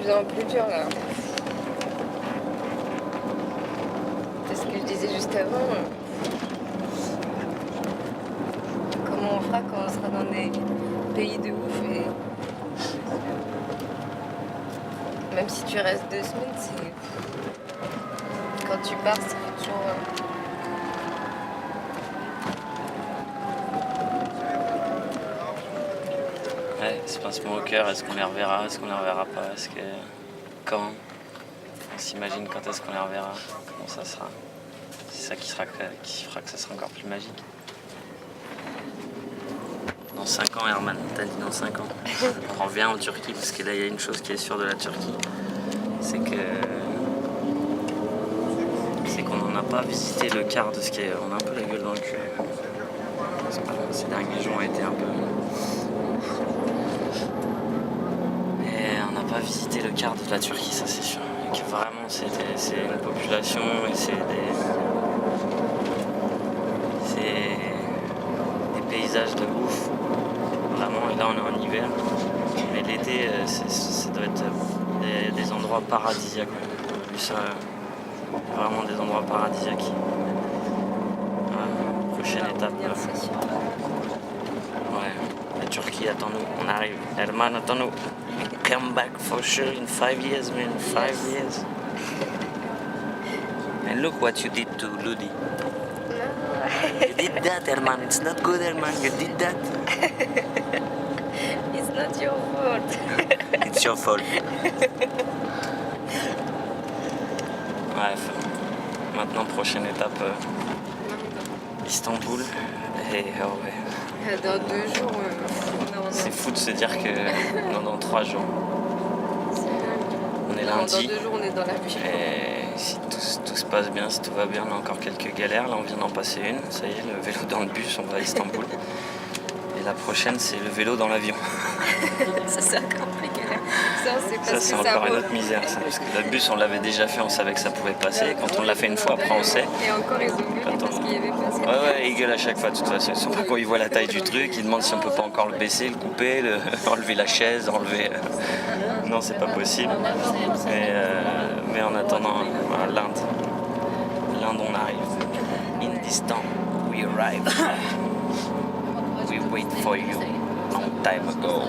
plus en plus dur là. C'est ce que je disais juste avant. Comment on fera quand on sera dans des pays de ouf et... Même si tu restes 2 semaines, c'est... Quand tu pars, ça fait toujours... Ouais, ce pincement au cœur, est-ce qu'on les reverra, est-ce qu'on les reverra pas, est-ce que... Quand on s'imagine quand est-ce qu'on les reverra, comment ça sera. C'est ça qui fera que ça sera encore plus magique. Dans 5 ans, Herman, t'as dit dans 5 ans. On revient en Turquie, parce que là, il y a une chose qui est sûre de la Turquie, c'est qu'on n'en a pas visité le quart de ce qui est... On a un peu la gueule dans le cul. Ces derniers jours ont été un peu... Mais on n'a pas visité le quart de la Turquie, ça c'est sûr. Et que vraiment, c'est une population et c'est des paysages de ouf. Vraiment, et là on est en hiver. Mais l'été, ça doit être des endroits paradisiaques. On a vu ça, vraiment des endroits paradisiaques. Voilà, prochaine étape. Ouais, la Turquie, attends-nous, on arrive. Herman, attends-nous. Come back for sure in 5 years, man. 5 years. And look what you did to Ludi. You did that, Herman. It's not good, Herman. You did that. It's not your fault. It's your fault. Bref. Maintenant, prochaine étape, Istanbul. Et oh ouais. Dans 2 jours, C'est fou de se dire que dans 3 jours. On est lundi. Dans 2 jours, on est dans la vie. Et si tout se passe bien, si tout va bien, on a encore quelques galères. Là, on vient d'en passer une. Ça y est, le vélo dans le bus, on va à Istanbul. Et la prochaine, c'est le vélo dans l'avion. Ça, c'est encore plus galère. Ça, c'est encore une autre misère. Ça, parce que le bus, on l'avait déjà fait, on savait que ça pouvait passer. Quand on l'a fait une fois, après, on sait. Et encore, ils ont gueulé parce qu'il y avait passé. Ouais, ils gueulent à chaque fois, de toute façon. Surtout quand ils voient la taille du truc, ils demandent si on peut pas encore le baisser, le couper, enlever la chaise, enlever... Non, c'est pas possible. Mais en attendant, voilà, l'Inde, on arrive. In this town, we arrive. We wait for you long time ago.